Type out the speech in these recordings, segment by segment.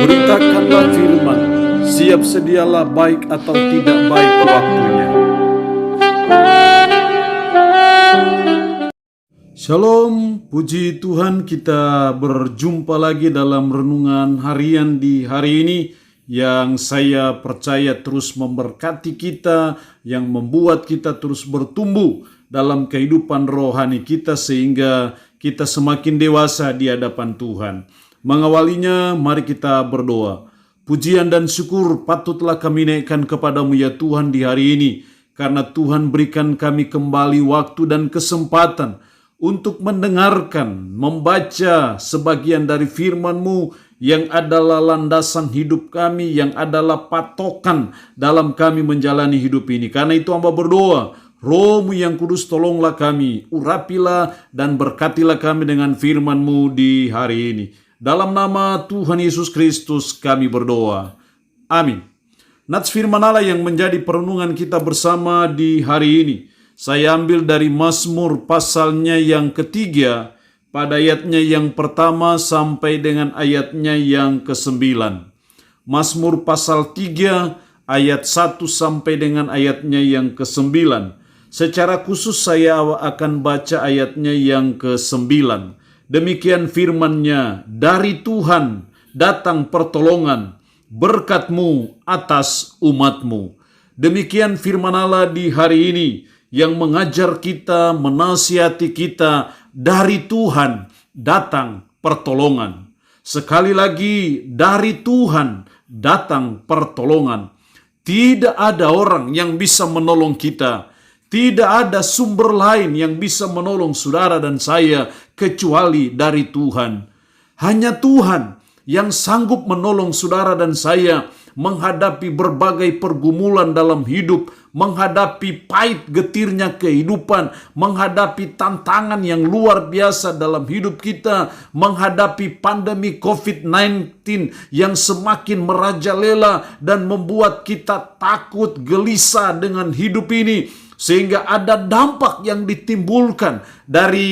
Beritakanlah firman, siap sedialah baik atau tidak baik waktunya. Shalom, puji Tuhan, kita berjumpa lagi dalam renungan harian di hari ini yang saya percaya terus memberkati kita, yang membuat kita terus bertumbuh dalam kehidupan rohani kita sehingga kita semakin dewasa di hadapan Tuhan. Mengawalinya, mari kita berdoa. Pujian dan syukur patutlah kami naikkan kepadamu ya Tuhan di hari ini, karena Tuhan berikan kami kembali waktu dan kesempatan untuk mendengarkan, membaca sebagian dari firman-Mu yang adalah landasan hidup kami, yang adalah patokan dalam kami menjalani hidup ini. Karena itu hamba berdoa, Roh-Mu yang kudus tolonglah kami, urapilah dan berkatilah kami dengan firman-Mu di hari ini. Dalam nama Tuhan Yesus Kristus kami berdoa. Amin. Nats firman Allah yang menjadi perenungan kita bersama di hari ini, saya ambil dari Mazmur pasalnya yang ketiga, pada ayatnya yang pertama sampai dengan ayatnya yang ke-9. Mazmur pasal 3 ayat 1 sampai dengan ayatnya yang ke-9. Secara khusus saya akan baca ayatnya yang ke-9. Demikian firman-Nya, dari Tuhan datang pertolongan, berkat-Mu atas umat-Mu. Demikian firman Allah di hari ini yang mengajar kita, menasihati kita, dari Tuhan datang pertolongan. Sekali lagi, dari Tuhan datang pertolongan. Tidak ada orang yang bisa menolong kita. Tidak ada sumber lain yang bisa menolong saudara dan saya kecuali dari Tuhan. Hanya Tuhan yang sanggup menolong saudara dan saya menghadapi berbagai pergumulan dalam hidup, menghadapi pahit getirnya kehidupan, menghadapi tantangan yang luar biasa dalam hidup kita, menghadapi pandemi COVID-19 yang semakin merajalela dan membuat kita takut, gelisah dengan hidup ini. Sehingga ada dampak yang ditimbulkan dari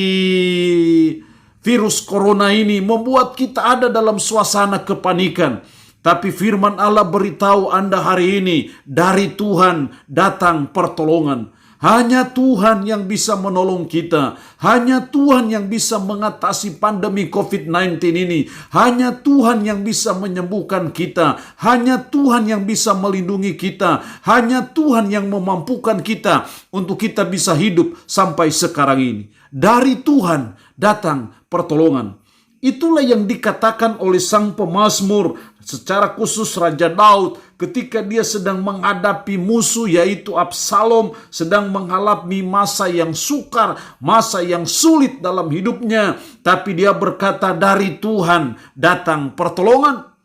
virus corona ini membuat kita ada dalam suasana kepanikan. Tapi firman Allah beritahu Anda hari ini, dari Tuhan datang pertolongan. Hanya Tuhan yang bisa menolong kita. Hanya Tuhan yang bisa mengatasi pandemi COVID-19 ini. Hanya Tuhan yang bisa menyembuhkan kita. Hanya Tuhan yang bisa melindungi kita. Hanya Tuhan yang memampukan kita untuk kita bisa hidup sampai sekarang ini. Dari Tuhan datang pertolongan. Itulah yang dikatakan oleh sang pemazmur, secara khusus Raja Daud, ketika dia sedang menghadapi musuh yaitu Absalom, sedang mengalami masa yang sukar, masa yang sulit dalam hidupnya. Tapi dia berkata, dari Tuhan datang pertolongan.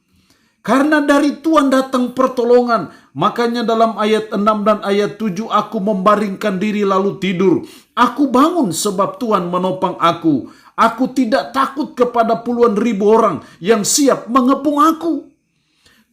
Karena dari Tuhan datang pertolongan, makanya dalam ayat 6 dan ayat 7, aku membaringkan diri lalu tidur. Aku bangun sebab Tuhan menopang aku. Aku tidak takut kepada puluhan ribu orang yang siap mengepung aku.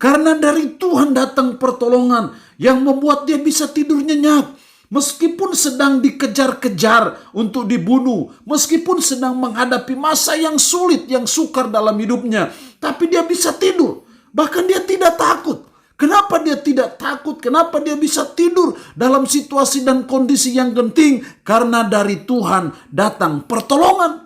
Karena dari Tuhan datang pertolongan yang membuat dia bisa tidur nyenyak. Meskipun sedang dikejar-kejar untuk dibunuh, meskipun sedang menghadapi masa yang sulit, yang sukar dalam hidupnya, tapi dia bisa tidur. Bahkan dia tidak takut. Kenapa dia tidak takut? Kenapa dia bisa tidur dalam situasi dan kondisi yang genting? Karena dari Tuhan datang pertolongan.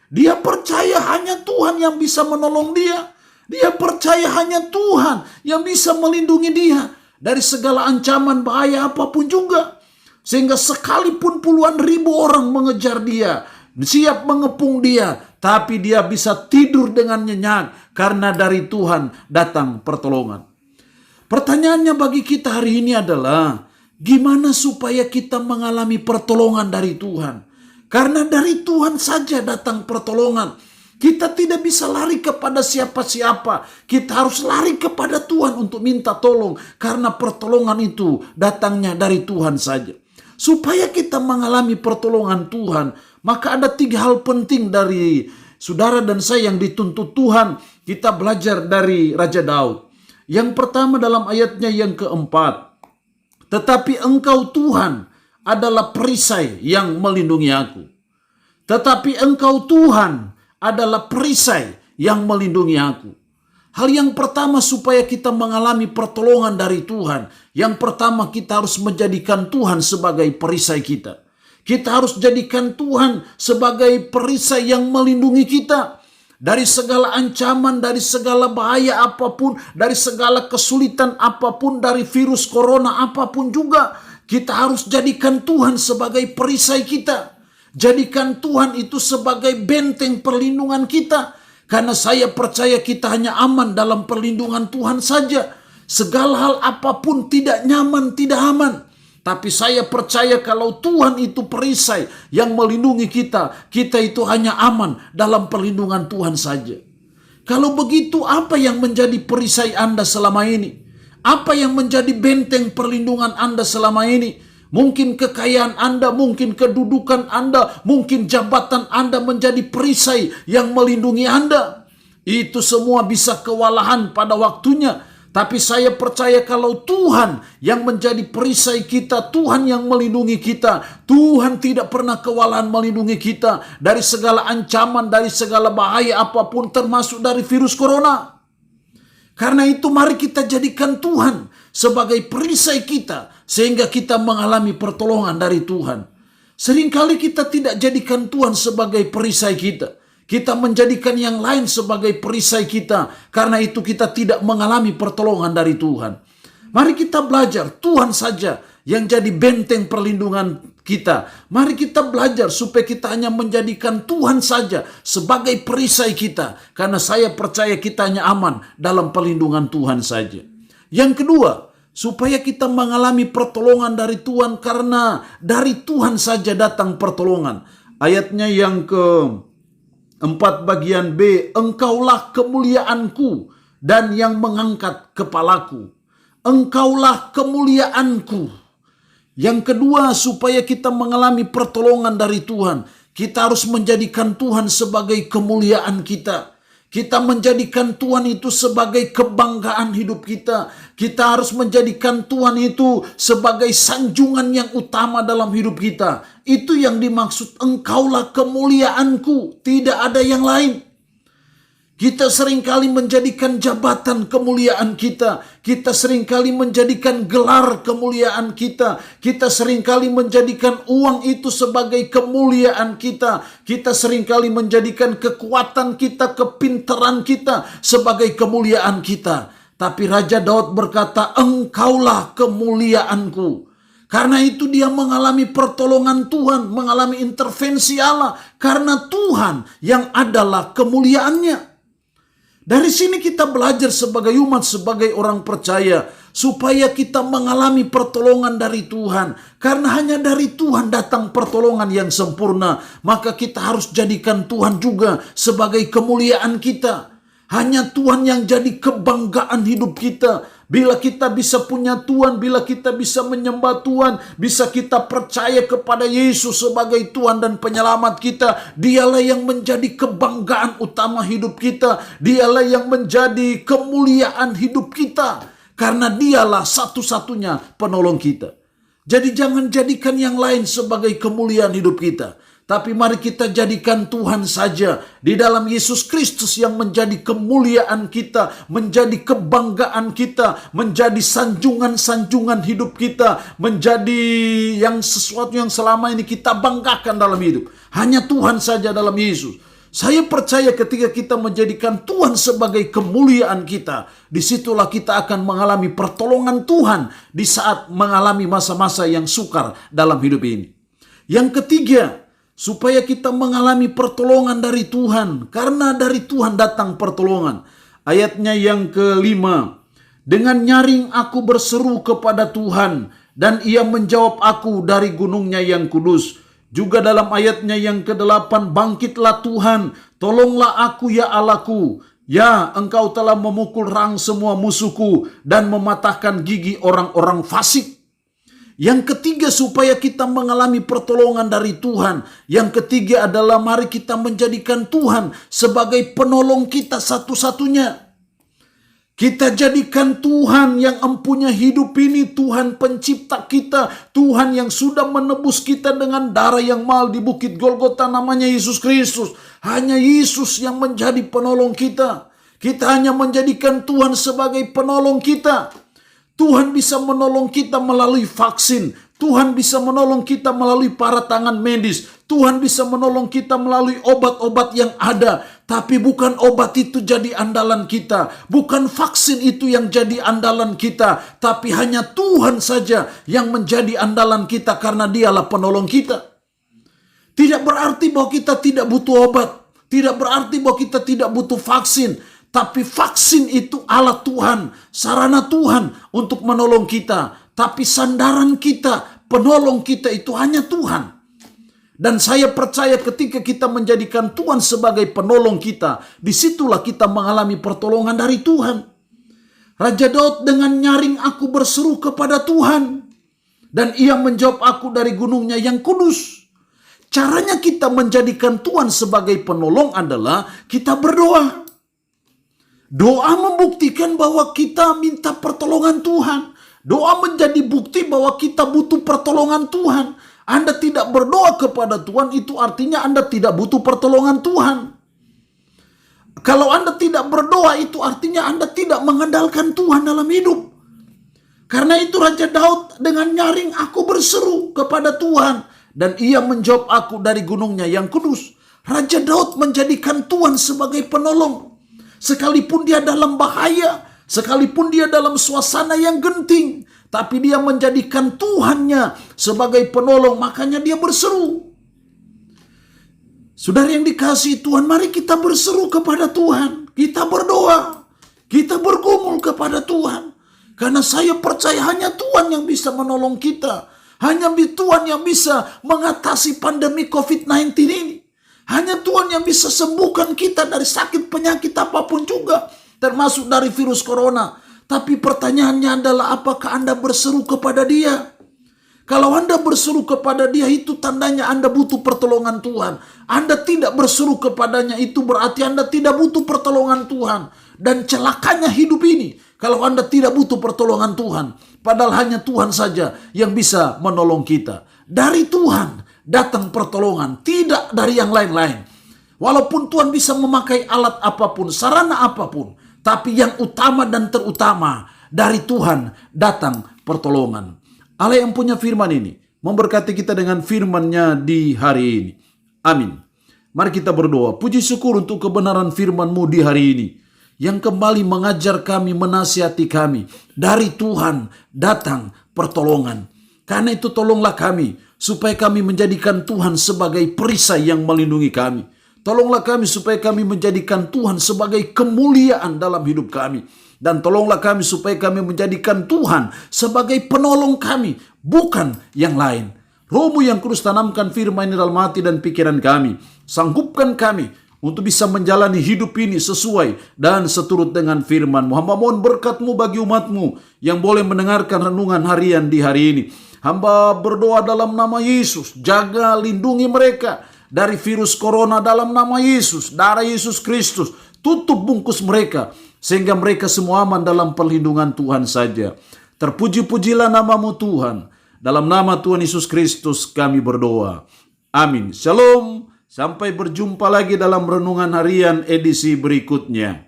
Dia percaya hanya Tuhan yang bisa menolong dia. Dia percaya hanya Tuhan yang bisa melindungi dia dari segala ancaman bahaya apapun juga. Sehingga sekalipun puluhan ribu orang mengejar dia, siap mengepung dia, tapi dia bisa tidur dengan nyenyak karena dari Tuhan datang pertolongan. Pertanyaannya bagi kita hari ini adalah, gimana supaya kita mengalami pertolongan dari Tuhan? Karena dari Tuhan saja datang pertolongan. Kita tidak bisa lari kepada siapa-siapa. Kita harus lari kepada Tuhan untuk minta tolong. Karena pertolongan itu datangnya dari Tuhan saja. Supaya kita mengalami pertolongan Tuhan, maka ada 3 hal penting dari saudara dan saya yang dituntut Tuhan. Kita belajar dari Raja Daud. Yang pertama dalam ayatnya yang keempat. Tetapi Engkau Tuhan adalah perisai yang melindungi aku. Tetapi Engkau Tuhan adalah perisai yang melindungi aku. Hal yang pertama supaya kita mengalami pertolongan dari Tuhan. Yang pertama kita harus menjadikan Tuhan sebagai perisai kita. Kita harus jadikan Tuhan sebagai perisai yang melindungi kita. Dari segala ancaman, dari segala bahaya apapun, dari segala kesulitan apapun, dari virus corona apapun juga. Kita harus jadikan Tuhan sebagai perisai kita. Jadikan Tuhan itu sebagai benteng perlindungan kita. Karena saya percaya kita hanya aman dalam perlindungan Tuhan saja. Segala hal apapun tidak nyaman, tidak aman. Tapi saya percaya kalau Tuhan itu perisai yang melindungi kita, kita itu hanya aman dalam perlindungan Tuhan saja. Kalau begitu, apa yang menjadi perisai Anda selama ini? Apa yang menjadi benteng perlindungan Anda selama ini? Mungkin kekayaan Anda, mungkin kedudukan Anda, mungkin jabatan Anda menjadi perisai yang melindungi Anda. Itu semua bisa kewalahan pada waktunya. Tapi saya percaya kalau Tuhan yang menjadi perisai kita, Tuhan yang melindungi kita, Tuhan tidak pernah kewalahan melindungi kita dari segala ancaman, dari segala bahaya apapun, termasuk dari virus corona. Karena itu mari kita jadikan Tuhan sebagai perisai kita, sehingga kita mengalami pertolongan dari Tuhan. Seringkali kita tidak jadikan Tuhan sebagai perisai kita. Kita menjadikan yang lain sebagai perisai kita. Karena itu kita tidak mengalami pertolongan dari Tuhan. Mari kita belajar Tuhan saja yang jadi benteng perlindungan kita. Mari kita belajar supaya kita hanya menjadikan Tuhan saja sebagai perisai kita. Karena saya percaya kita hanya aman dalam perlindungan Tuhan saja. Yang kedua, supaya kita mengalami pertolongan dari Tuhan, karena dari Tuhan saja datang pertolongan. Ayatnya yang ke-4 bagian B, engkaulah kemuliaanku dan yang mengangkat kepalaku. Engkaulah kemuliaanku. Yang kedua, supaya kita mengalami pertolongan dari Tuhan, kita harus menjadikan Tuhan sebagai kemuliaan kita. Kita menjadikan Tuhan itu sebagai kebanggaan hidup kita. Kita harus menjadikan Tuhan itu sebagai sanjungan yang utama dalam hidup kita. Itu yang dimaksud engkaulah kemuliaanku. Tidak ada yang lain. Kita seringkali menjadikan jabatan kemuliaan kita. Kita seringkali menjadikan gelar kemuliaan kita. Kita seringkali menjadikan uang itu sebagai kemuliaan kita. Kita seringkali menjadikan kekuatan kita, kepintaran kita sebagai kemuliaan kita. Tapi Raja Daud berkata, engkaulah kemuliaanku. Karena itu dia mengalami pertolongan Tuhan, mengalami intervensi Allah. Karena Tuhan yang adalah kemuliaannya. Dari sini kita belajar sebagai umat, sebagai orang percaya, supaya kita mengalami pertolongan dari Tuhan. Karena hanya dari Tuhan datang pertolongan yang sempurna. Maka kita harus jadikan Tuhan juga sebagai kemuliaan kita. Hanya Tuhan yang jadi kebanggaan hidup kita. Bila kita bisa punya Tuhan, bila kita bisa menyembah Tuhan, bisa kita percaya kepada Yesus sebagai Tuhan dan penyelamat kita, dialah yang menjadi kebanggaan utama hidup kita. Dialah yang menjadi kemuliaan hidup kita. Karena dialah satu-satunya penolong kita. Jadi jangan jadikan yang lain sebagai kemuliaan hidup kita. Tapi mari kita jadikan Tuhan saja di dalam Yesus Kristus yang menjadi kemuliaan kita, menjadi kebanggaan kita, menjadi sanjungan-sanjungan hidup kita, menjadi yang sesuatu yang selama ini kita banggakan dalam hidup. Hanya Tuhan saja dalam Yesus. Saya percaya ketika kita menjadikan Tuhan sebagai kemuliaan kita, disitulah kita akan mengalami pertolongan Tuhan di saat mengalami masa-masa yang sukar dalam hidup ini. Yang ketiga, supaya kita mengalami pertolongan dari Tuhan. Karena dari Tuhan datang pertolongan. Ayatnya yang ke-5. Dengan nyaring aku berseru kepada Tuhan. Dan ia menjawab aku dari gunungnya yang kudus. Juga dalam ayatnya yang ke-8. Bangkitlah Tuhan. Tolonglah aku ya Allahku. Ya, engkau telah memukul rang semua musuhku. Dan mematahkan gigi orang-orang fasik. Yang ketiga, supaya kita mengalami pertolongan dari Tuhan. Yang ketiga adalah mari kita menjadikan Tuhan sebagai penolong kita satu-satunya. Kita jadikan Tuhan yang empunya hidup ini, Tuhan pencipta kita, Tuhan yang sudah menebus kita dengan darah yang mahal di Bukit Golgota, namanya Yesus Kristus. Hanya Yesus yang menjadi penolong kita. Kita hanya menjadikan Tuhan sebagai penolong kita. Tuhan bisa menolong kita melalui vaksin. Tuhan bisa menolong kita melalui para tangan medis. Tuhan bisa menolong kita melalui obat-obat yang ada. Tapi bukan obat itu jadi andalan kita. Bukan vaksin itu yang jadi andalan kita. Tapi hanya Tuhan saja yang menjadi andalan kita karena Dialah penolong kita. Tidak berarti bahwa kita tidak butuh obat. Tidak berarti bahwa kita tidak butuh vaksin. Tapi vaksin itu alat Tuhan, sarana Tuhan untuk menolong kita. Tapi sandaran kita, penolong kita itu hanya Tuhan. Dan saya percaya ketika kita menjadikan Tuhan sebagai penolong kita, disitulah kita mengalami pertolongan dari Tuhan. Raja Daud dengan nyaring aku berseru kepada Tuhan, dan ia menjawab aku dari gunungnya yang kudus. Caranya kita menjadikan Tuhan sebagai penolong adalah kita berdoa. Doa membuktikan bahwa kita minta pertolongan Tuhan. Doa menjadi bukti bahwa kita butuh pertolongan Tuhan. Anda tidak berdoa kepada Tuhan, itu artinya Anda tidak butuh pertolongan Tuhan. Kalau Anda tidak berdoa, itu artinya Anda tidak mengandalkan Tuhan dalam hidup. Karena itu Raja Daud dengan nyaring aku berseru kepada Tuhan, dan ia menjawab aku dari gunungnya yang kudus. Raja Daud menjadikan Tuhan sebagai penolong. Sekalipun dia dalam bahaya, sekalipun dia dalam suasana yang genting, tapi dia menjadikan Tuhannya sebagai penolong, makanya dia berseru. Saudara yang dikasihi Tuhan, mari kita berseru kepada Tuhan. Kita berdoa, kita bergumul kepada Tuhan. Karena saya percaya hanya Tuhan yang bisa menolong kita. Hanya Tuhan yang bisa mengatasi pandemi COVID-19 ini. Hanya Tuhan yang bisa sembuhkan kita dari sakit penyakit apapun juga. Termasuk dari virus corona. Tapi pertanyaannya adalah apakah Anda berseru kepada Dia? Kalau Anda berseru kepada Dia itu tandanya Anda butuh pertolongan Tuhan. Anda tidak berseru kepadanya itu berarti Anda tidak butuh pertolongan Tuhan. Dan celakanya hidup ini kalau Anda tidak butuh pertolongan Tuhan. Padahal hanya Tuhan saja yang bisa menolong kita. Dari Tuhan datang pertolongan, tidak dari yang lain-lain. Walaupun Tuhan bisa memakai alat apapun, sarana apapun, tapi yang utama dan terutama dari Tuhan datang pertolongan. Allah yang punya firman ini memberkati kita dengan firman-Nya di hari ini. Amin. Mari kita berdoa. Puji syukur untuk kebenaran firman-Mu di hari ini, yang kembali mengajar kami, menasihati kami. Dari Tuhan datang pertolongan. Karena itu tolonglah kami, supaya kami menjadikan Tuhan sebagai perisai yang melindungi kami. Tolonglah kami supaya kami menjadikan Tuhan sebagai kemuliaan dalam hidup kami. Dan tolonglah kami supaya kami menjadikan Tuhan sebagai penolong kami, bukan yang lain. Roh-Mu yang kudus tanamkan firman ini dalam hati dan pikiran kami. Sanggupkan kami untuk bisa menjalani hidup ini sesuai dan seturut dengan firman-Mu. Hamba mohon berkat-Mu bagi umat-Mu yang boleh mendengarkan renungan harian di hari ini. Hamba berdoa dalam nama Yesus, jaga lindungi mereka dari virus corona dalam nama Yesus. Darah Yesus Kristus tutup bungkus mereka sehingga mereka semua aman dalam perlindungan Tuhan saja. Terpuji-pujilah nama-Mu Tuhan. Dalam nama Tuhan Yesus Kristus kami berdoa. Amin. Shalom. Sampai berjumpa lagi dalam renungan harian edisi berikutnya.